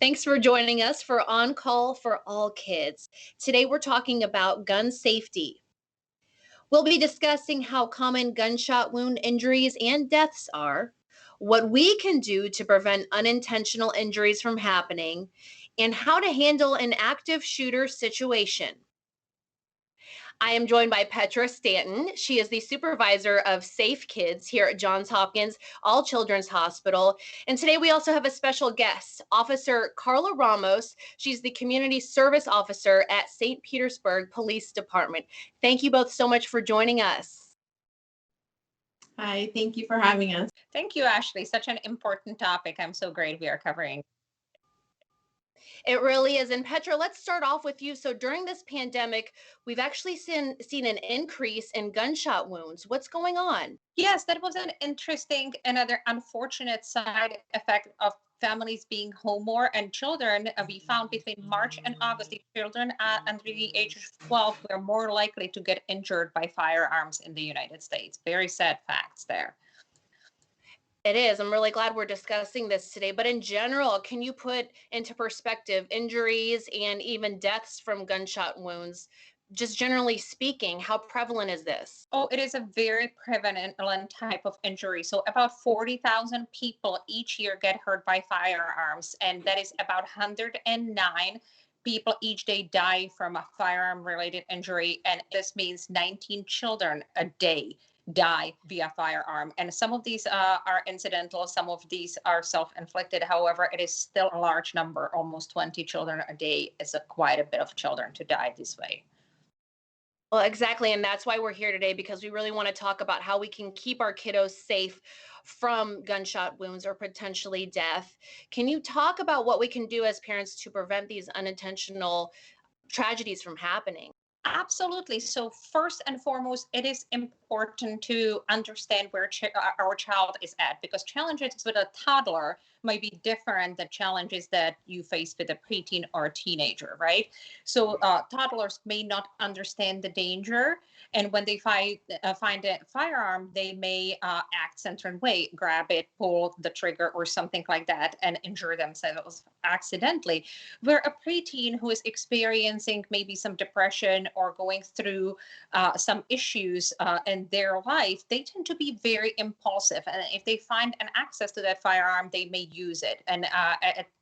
Thanks for joining us for On Call for All Kids. Today we're talking about gun safety. We'll be discussing how common gunshot wound injuries and deaths are, what we can do to prevent unintentional injuries from happening, and how to handle an active shooter situation. I am joined by Petra Stanton. She is the supervisor of Safe Kids here at Johns Hopkins All Children's Hospital. And today we also have a special guest, Officer Carla Ramos. She's the community service officer at St. Petersburg Police Department. Thank you both so much for joining us. Hi, thank you for having us. Thank you, Ashley. Such an important topic. I'm so great we are covering. It really is. And Petra, let's start off with you. So during this pandemic, we've actually seen an increase in gunshot wounds. What's going on? Yes, that was an interesting, another unfortunate side effect of families being home more and children. We found between March and August, the children under the age of 12 were more likely to get injured by firearms in the United States. Very sad facts there. It is. I'm really glad we're discussing this today. But in general, can you put into perspective injuries and even deaths from gunshot wounds? Just generally speaking, how prevalent is this? Oh, it is a very prevalent type of injury. So about 40,000 people each year get hurt by firearms, and that is about 109 people each day die from a firearm related injury. And this means 19 children a day die via firearm. And some of these are incidental, some of these are self-inflicted. However, it is still a large number. Almost 20 children a day is quite a bit of children to die this way. Well, exactly. And that's why we're here today, because we really want to talk about how we can keep our kiddos safe from gunshot wounds or potentially death. Can you talk about what we can do as parents to prevent these unintentional tragedies from happening? Absolutely. So first and foremost, it is important to understand where our child is at, because challenges with a toddler might be different than challenges that you face with a preteen or a teenager, right? So toddlers may not understand the danger, and when they find a firearm, they may act certain way, grab it, pull the trigger, or something like that, and injure themselves accidentally. Where a preteen who is experiencing maybe some depression or going through some issues in their life, they tend to be very impulsive. And if they find an access to that firearm, they may use it. And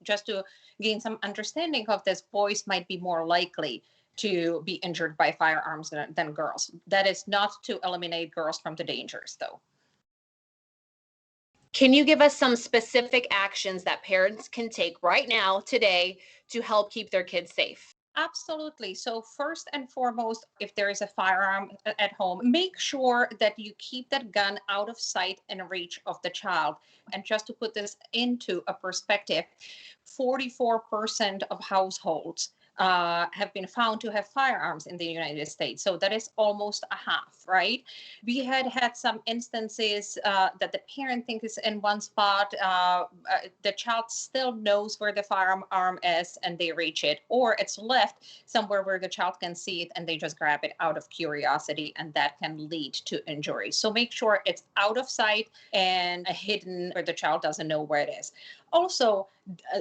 just to gain some understanding of this, boys might be more likely to be injured by firearms than girls. That is not to eliminate girls from the dangers, though. Can you give us some specific actions that parents can take right now, today, to help keep their kids safe? Absolutely. So first and foremost, if there is a firearm at home, make sure that you keep that gun out of sight and reach of the child. And just to put this into a perspective, 44% of households have been found to have firearms in the United States. So that is almost a half, right? We had some instances that the parent thinks is in one spot, the child still knows where the firearm is and they reach it, or it's left somewhere where the child can see it and they just grab it out of curiosity, and that can lead to injury. So make sure it's out of sight and hidden where the child doesn't know where it is. Also,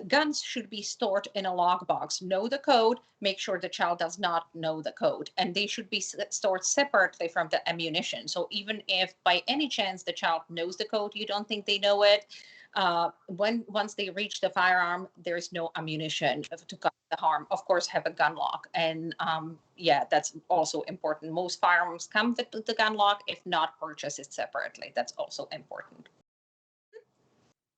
guns should be stored in a lockbox. Know the code, make sure the child does not know the code, and they should be stored separately from the ammunition. So even if by any chance the child knows the code, you don't think they know it, once they reach the firearm, there is no ammunition to cause the harm. Of course, have a gun lock, and yeah, that's also important. Most firearms come with the gun lock. If not, purchase it separately. That's also important.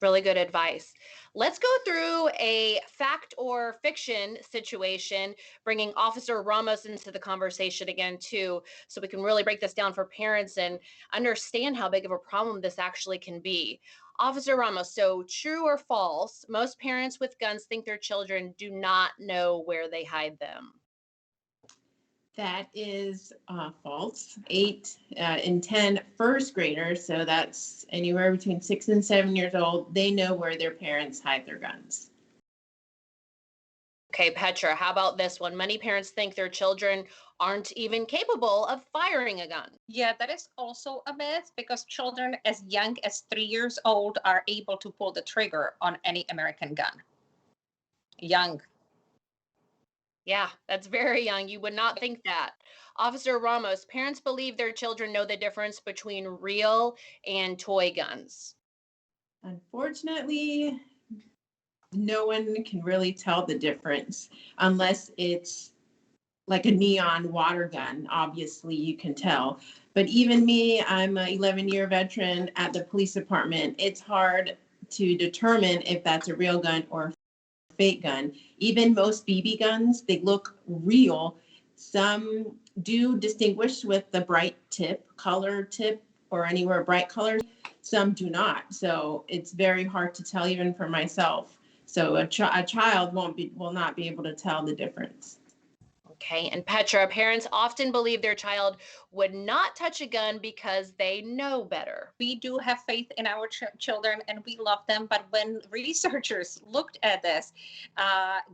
Really good advice. Let's go through a fact or fiction situation, bringing Officer Ramos into the conversation again, too, so we can really break this down for parents and understand how big of a problem this actually can be. Officer Ramos, so true or false, most parents with guns think their children do not know where they hide them. That is false. 8 in 10 first graders, so that's anywhere between 6 and 7 years old, they know where their parents hide their guns. Okay, Petra, how about this one? Many parents think their children aren't even capable of firing a gun. Yeah, that is also a myth, because children as young as 3 years old are able to pull the trigger on any American gun. Young. Yeah, that's very young. You would not think that. Officer Ramos, parents believe their children know the difference between real and toy guns. Unfortunately, no one can really tell the difference unless it's like a neon water gun. Obviously, you can tell. But even me, I'm an 11-year veteran at the police department. It's hard to determine if that's a real gun or a fake gun. Even most BB guns, they look real. Some do distinguish with the bright tip, color tip, or anywhere bright colors. Some do not. So it's very hard to tell even for myself. So a child will not be able to tell the difference. Okay, and Petra, parents often believe their child would not touch a gun because they know better. We do have faith in our children and we love them. But when researchers looked at this,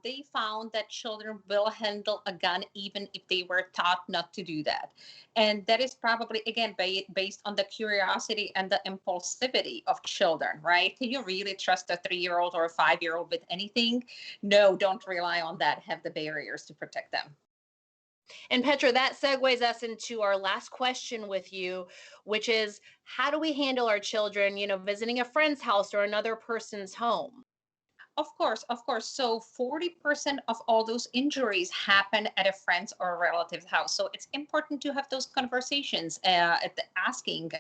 they found that children will handle a gun even if they were taught not to do that. And that is probably, again, based on the curiosity and the impulsivity of children, right? Can you really trust a 3-year-old or a 5-year-old with anything? No, don't rely on that. Have the barriers to protect them. And Petra, that segues us into our last question with you, which is how do we handle our children, visiting a friend's house or another person's home? Of course, of course. So 40% of all those injuries happen at a friend's or a relative's house. So it's important to have those conversations, asking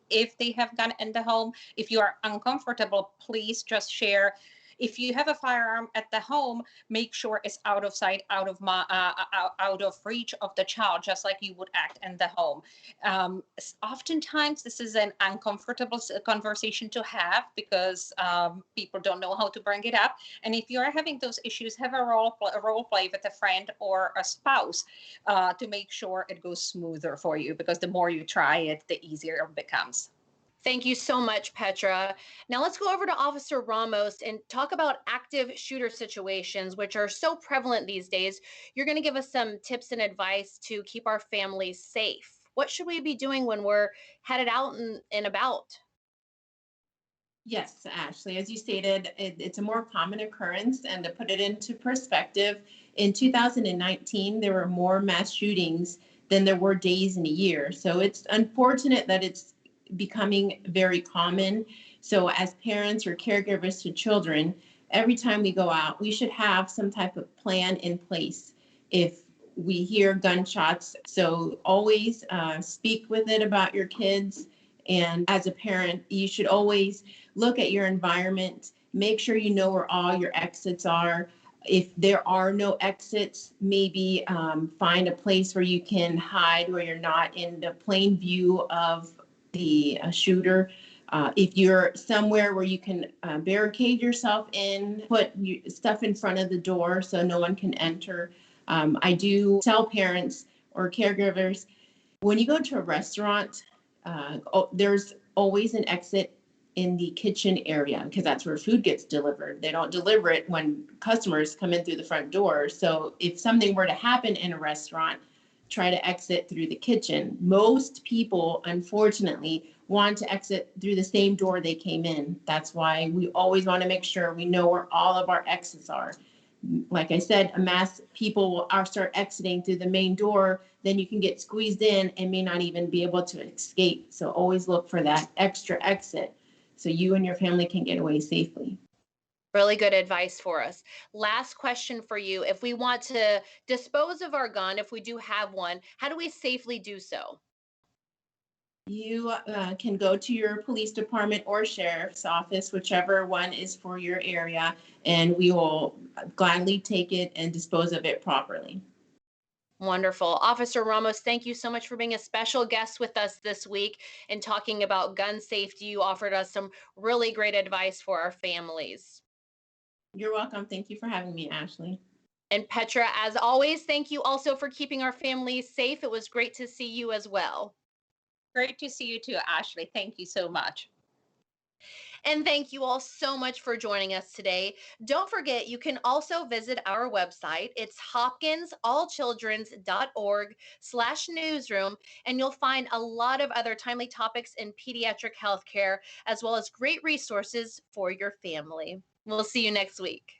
if they have gone in the home. If you are uncomfortable, please just share. If you have a firearm at the home, make sure it's out of sight, out of reach of the child, just like you would act in the home. Oftentimes, this is an uncomfortable conversation to have because people don't know how to bring it up. And if you are having those issues, have a role play with a friend or a spouse to make sure it goes smoother for you. Because the more you try it, the easier it becomes. Thank you so much, Petra. Now let's go over to Officer Ramos and talk about active shooter situations, which are so prevalent these days. You're going to give us some tips and advice to keep our families safe. What should we be doing when we're headed out and about? Yes, Ashley, as you stated, it's a more common occurrence. And to put it into perspective, in 2019, there were more mass shootings than there were days in a year. So it's unfortunate that it's becoming very common. So as parents or caregivers to children, every time we go out, we should have some type of plan in place if we hear gunshots. So always speak with it about your kids. And as a parent, you should always look at your environment, make sure you know where all your exits are. If there are no exits, maybe find a place where you can hide where you're not in the plain view of the shooter. If you're somewhere where you can barricade yourself in, put stuff in front of the door so no one can enter. I do tell parents or caregivers, when you go to a restaurant, there's always an exit in the kitchen area because that's where food gets delivered. They don't deliver it when customers come in through the front door. So if something were to happen in a restaurant, try to exit through the kitchen. Most people, unfortunately, want to exit through the same door they came in. That's why we always want to make sure we know where all of our exits are. Like I said, a mass people will start exiting through the main door, then you can get squeezed in and may not even be able to escape. So always look for that extra exit so you and your family can get away safely. Really good advice for us. Last question for you. If we want to dispose of our gun, if we do have one, how do we safely do so? You can go to your police department or sheriff's office, whichever one is for your area, and we will gladly take it and dispose of it properly. Wonderful. Officer Ramos, thank you so much for being a special guest with us this week and talking about gun safety. You offered us some really great advice for our families. You're welcome. Thank you for having me, Ashley. And Petra, as always, thank you also for keeping our families safe. It was great to see you as well. Great to see you too, Ashley. Thank you so much. And thank you all so much for joining us today. Don't forget, you can also visit our website. It's hopkinsallchildren's.org/newsroom, and you'll find a lot of other timely topics in pediatric healthcare, as well as great resources for your family. We'll see you next week.